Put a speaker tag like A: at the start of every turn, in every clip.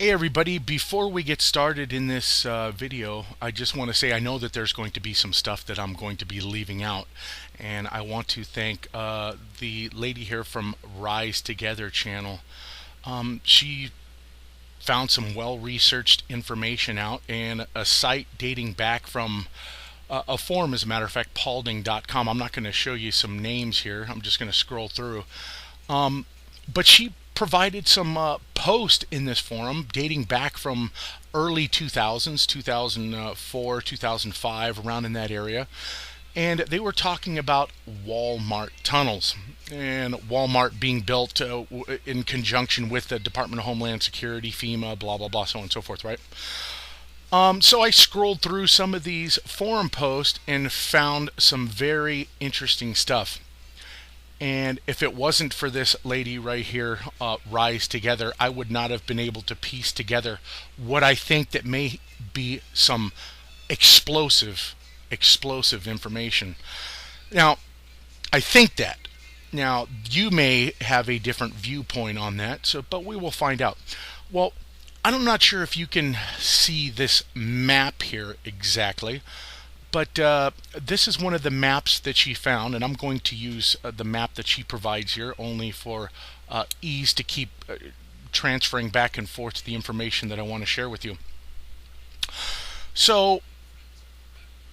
A: Hey everybody, before we get started in this video, I just want to say I know that there's going to be some stuff that I'm going to be leaving out, and I want to thank the lady here from Rise Together channel. She found some well-researched information out and a site dating back from a forum, as a matter of fact, paulding.com. I'm not going to show you some names here. I'm just going to scroll through. But she provided some post in this forum dating back from early 2000s, 2004, 2005, around in that area. And they were talking about Walmart tunnels and Walmart being built in conjunction with the Department of Homeland Security, FEMA, blah, blah, blah, so on and so forth, right? So I scrolled through some of these forum posts and found some very interesting stuff. And if it wasn't for this lady right here, Rise Together, I would not have been able to piece together what I think that may be some explosive information. Now, I think that. Now, you may have a different viewpoint on that, but we will find out. Well, I'm not sure if you can see this map here exactly. But this is one of the maps that she found, and I'm going to use the map that she provides here only for ease to keep transferring back and forth the information that I want to share with you. So,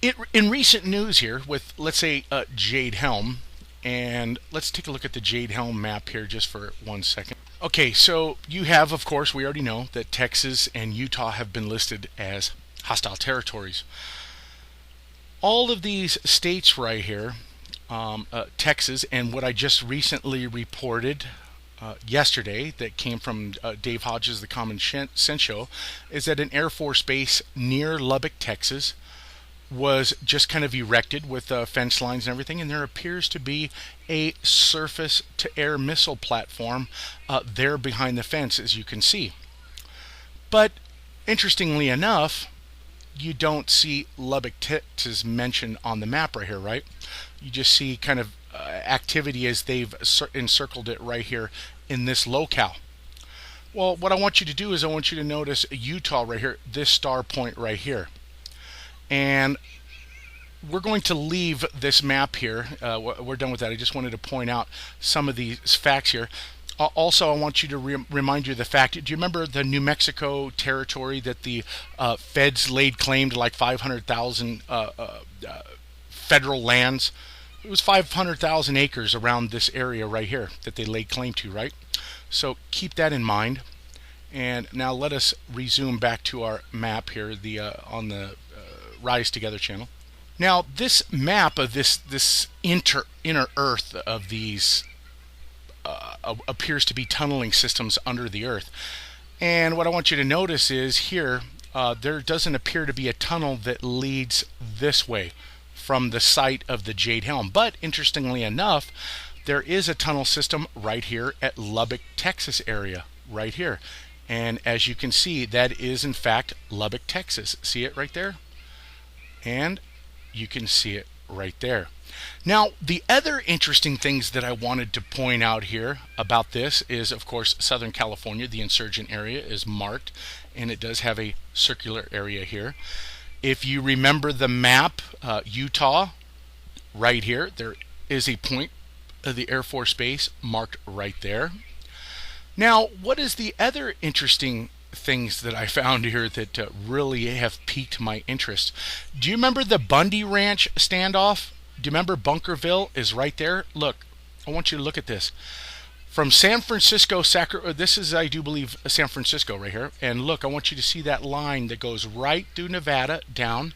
A: in recent news here with, let's say, Jade Helm, and let's take a look at the Jade Helm map here just for 1 second. Okay, so you have, of course, we already know that Texas and Utah have been listed as hostile territories. All of these states right here, Texas, and what I just recently reported yesterday that came from Dave Hodges, the Common Sense Show, is that an Air Force base near Lubbock, Texas, was just kind of erected with fence lines and everything, and there appears to be a surface-to-air missile platform there behind the fence, as you can see. But interestingly enough, you don't see Lubbock, Texas mentioned on the map right here, right? You just see kind of activity as they've encircled it right here in this locale. Well, what I want you to do is I want you to notice Utah right here, this star point right here. And we're going to leave this map here. We're done with that. I just wanted to point out some of these facts here. Also, I want you to remind you of the fact, do you remember the New Mexico territory that the feds laid claim to, like 500,000 federal lands? It was 500,000 acres around this area right here that they laid claim to, right? So keep that in mind. And now let us resume back to our map here on the Rise Together channel. Now, this map of this inner earth of these appears to be tunneling systems under the earth. And what I want you to notice is here, there doesn't appear to be a tunnel that leads this way from the site of the Jade Helm. But interestingly enough, there is a tunnel system right here at Lubbock, Texas area, right here. And as you can see, that is in fact Lubbock, Texas. See it right there? And you can see it right there. Now, the other interesting things that I wanted to point out here about this is, of course, Southern California, the insurgent area, is marked, and it does have a circular area here. If you remember the map, Utah, right here, there is a point of the Air Force Base marked right there. Now, what is the other interesting things that I found here that really have piqued my interest? Do you remember the Bundy Ranch standoff? Do you remember Bunkerville is right there? Look, I want you to look at this. From San Francisco, this is, I do believe, San Francisco right here. And look, I want you to see that line that goes right through Nevada down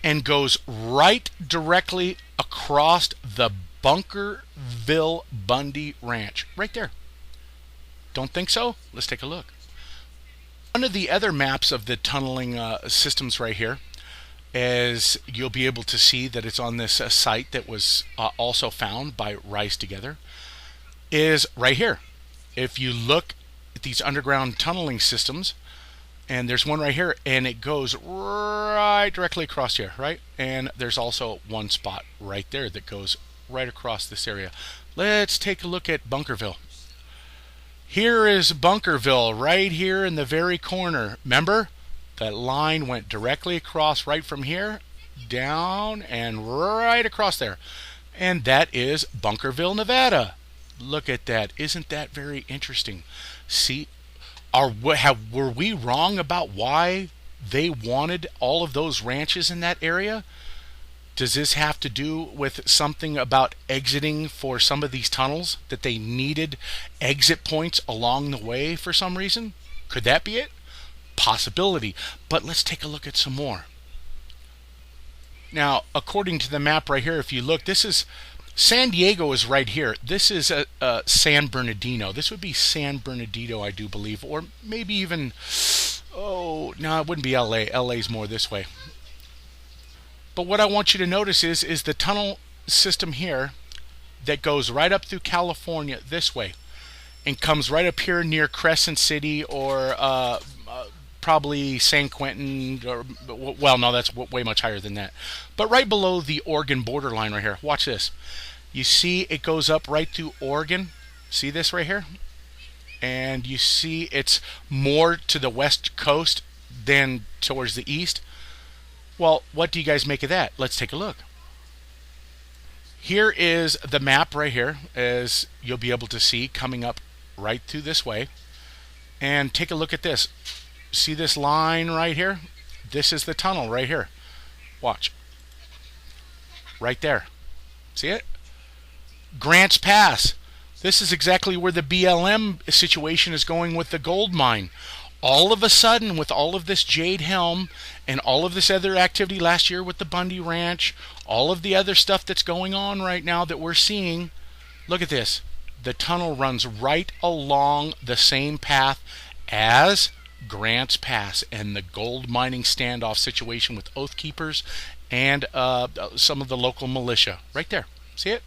A: and goes right directly across the Bunkerville Bundy Ranch. Right there. Don't think so? Let's take a look. One of the other maps of the tunneling systems right here, as you'll be able to see that it's on this site that was also found by Rise Together, is right here. If you look at these underground tunneling systems, and there's one right here, and it goes right directly across here, right? And there's also one spot right there that goes right across this area. Let's take a look at Bunkerville. Here is Bunkerville right here in the very corner. Remember? That line went directly across right from here, down, and right across there. And that is Bunkerville, Nevada. Look at that. Isn't that very interesting? See, were we wrong about why they wanted all of those ranches in that area? Does this have to do with something about exiting for some of these tunnels, that they needed exit points along the way for some reason? Could that be it? Possibility. But let's take a look at some more. Now, according to the map right here, if you look, this is San Diego is right here. This is San Bernardino. This would be San Bernardino, I do believe, or maybe even, oh, no, it wouldn't be LA. LA's more this way. But what I want you to notice is the tunnel system here that goes right up through California this way and comes right up here near Crescent City or probably San Quentin, or, well, no, that's way much higher than that. But right below the Oregon borderline right here. Watch this. You see it goes up right through Oregon. See this right here? And you see it's more to the west coast than towards the east. Well, what do you guys make of that? Let's take a look. Here is the map right here, as you'll be able to see coming up right through this way. And take a look at this. See this line right here? This is the tunnel right here. Watch. Right there. See it? Grants Pass. This is exactly where the BLM situation is going with the gold mine. All of a sudden, with all of this Jade Helm and all of this other activity last year with the Bundy Ranch, all of the other stuff that's going on right now that we're seeing, look at this. The tunnel runs right along the same path as Grants Pass and the gold mining standoff situation with Oath Keepers and some of the local militia. Right there. See it?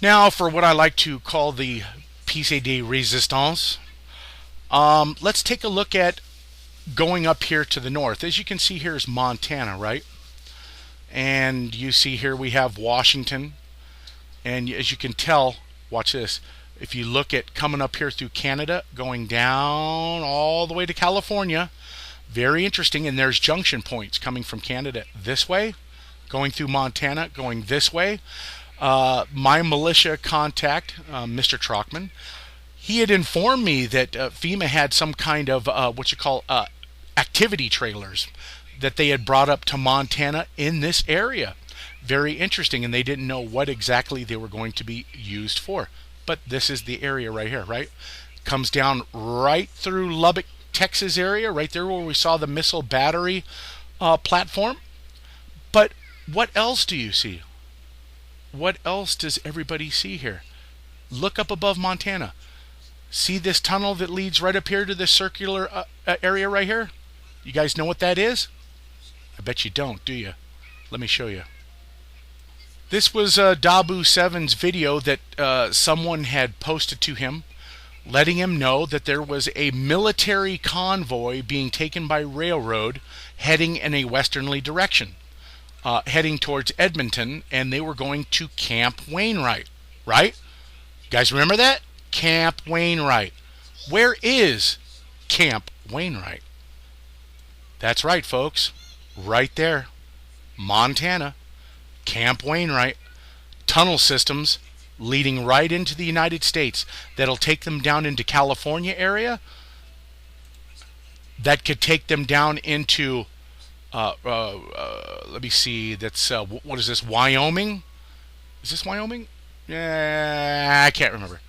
A: Now for what I like to call the piece de resistance. Let's take a look at going up here to the north. As you can see, here is Montana, right? And you see here we have Washington. And as you can tell, watch this. If you look at coming up here through Canada, going down all the way to California, very interesting. And there's junction points coming from Canada this way, going through Montana, going this way. My militia contact, Mr. Trockman, he had informed me that FEMA had some kind of activity trailers that they had brought up to Montana in this area. Very interesting, and they didn't know what exactly they were going to be used for. But this is the area right here, right? Comes down right through Lubbock, Texas area, right there where we saw the missile battery platform. But what else do you see? What else does everybody see here? Look up above Montana. See this tunnel that leads right up here to this circular area right here? You guys know what that is? I bet you don't, do you? Let me show you. This was Dabu7's video that someone had posted to him, letting him know that there was a military convoy being taken by railroad heading in a westerly direction, heading towards Edmonton, and they were going to Camp Wainwright, right? You guys remember that? Camp Wainwright. Where is Camp Wainwright? That's right, folks. Right there. Montana. Camp Wainwright. Tunnel systems leading right into the United States that'll take them down into California area. That could take them down into let me see, that's what is this, Wyoming? Is this Wyoming? I can't remember.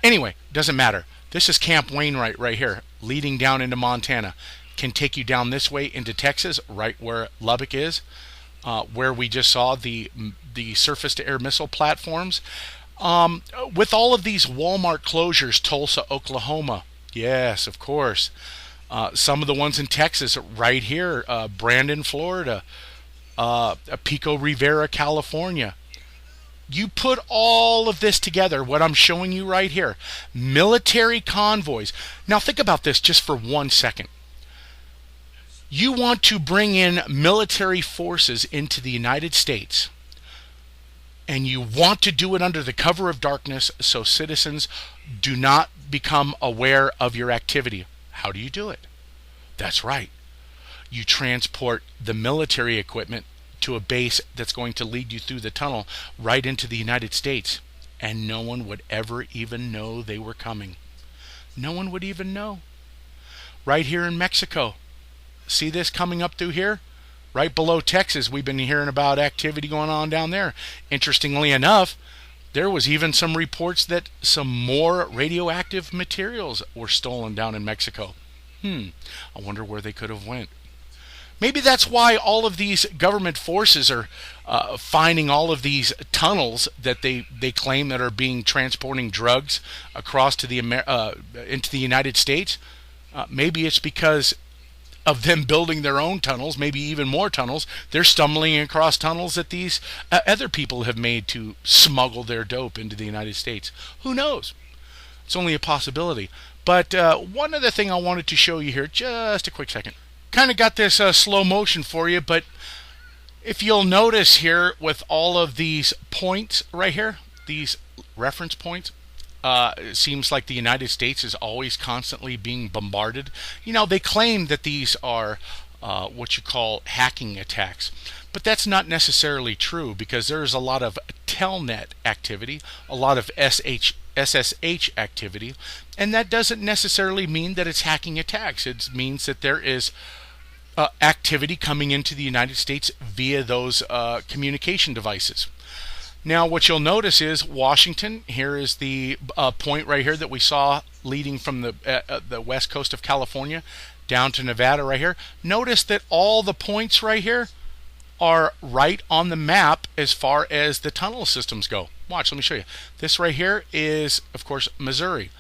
A: Anyway, doesn't matter. This is Camp Wainwright right here, leading down into Montana. Can take you down this way into Texas, right where Lubbock is, where we just saw the surface-to-air missile platforms. With all of these Walmart closures, Tulsa, Oklahoma, yes, of course. Some of the ones in Texas, right here, Brandon, Florida, Pico Rivera, California. You put all of this together, what I'm showing you right here, military convoys. Now think about this just for 1 second. You want to bring in military forces into the United States. And you want to do it under the cover of darkness so citizens do not become aware of your activity. How do you do it? That's right. You transport the military equipment to a base that's going to lead you through the tunnel right into the United States. And no one would ever even know they were coming. No one would even know. Right here in Mexico. See this coming up through here? Right below Texas, we've been hearing about activity going on down there. Interestingly enough, there was even some reports that some more radioactive materials were stolen down in Mexico. I wonder where they could have went. Maybe that's why all of these government forces are finding all of these tunnels that they claim that are being transporting drugs across to into the United States. Maybe it's because of them building their own tunnels, maybe even more tunnels. They're stumbling across tunnels that these other people have made to smuggle their dope into the United States. Who knows? It's only a possibility. But one other thing I wanted to show you here, just a quick second. Kind of got this slow motion for you, but if you'll notice here with all of these points right here, these reference points, it seems like the United States is always constantly being bombarded. You know, they claim that these are what you call hacking attacks, but that's not necessarily true because there's a lot of telnet activity, a lot of SSH activity, and that doesn't necessarily mean that it's hacking attacks. It means that there is activity coming into the United States via those communication devices. Now, what you'll notice is Washington. Here is the point right here that we saw leading from the west coast of California down to Nevada right here. Notice that all the points right here are right on the map as far as the tunnel systems go. Watch, let me show you. This right here is, of course, Missouri.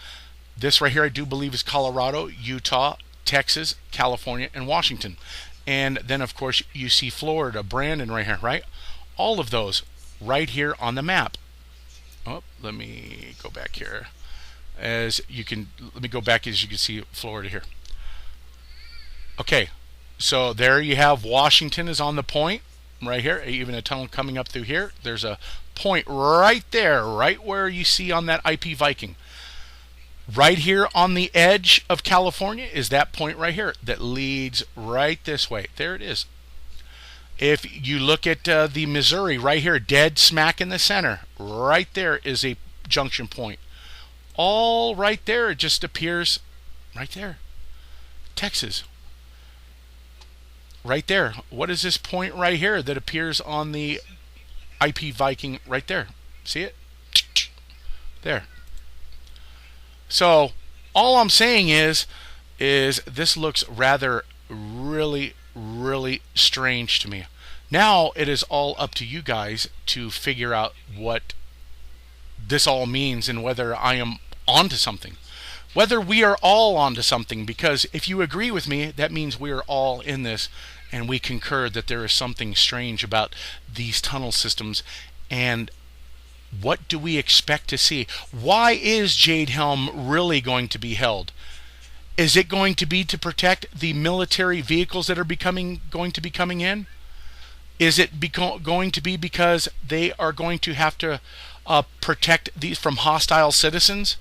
A: This right here I do believe is Colorado, Utah, Texas, California, and Washington. And then, of course, you see Florida, Brandon right here, right? All of those right here on the map. Oh, let me go back here. Let me go back as you can see Florida here. Okay, so there you have Washington is on the point right here. Even a tunnel coming up through here. There's a point right there, right where you see on that IP Viking. Right here on the edge of California is that point right here that leads right this way. There it is. If you look at the Missouri right here, dead smack in the center, right there is a junction point. All right there, it just appears right there. Texas. Right there. What is this point right here that appears on the IP Viking right there? See it? There. So all I'm saying is this looks rather really strange to me. Now it is all up to you guys to figure out what this all means and whether I am onto something. Whether we are all onto something, because if you agree with me, that means we are all in this and we concur that there is something strange about these tunnel systems. And what do we expect to see? Why is Jade Helm really going to be held? Is it going to be to protect the military vehicles that are going to be coming in? Is it going to be because they are going to have to protect these from hostile citizens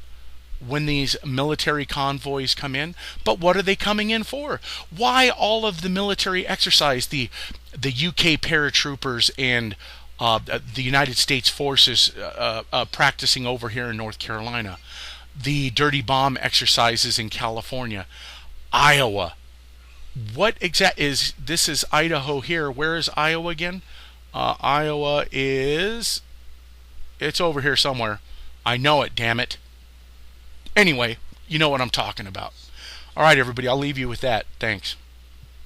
A: when these military convoys come in? But what are they coming in for? Why all of the military exercise, the UK paratroopers and the United States forces practicing over here in North Carolina, the dirty bomb exercises in California, Iowa? What exact is this? Is Idaho here? Where is Iowa again? Iowa it's over here somewhere. I know it, damn it. Anyway, you know what I'm talking about. All right, everybody, I'll leave you with that. Thanks.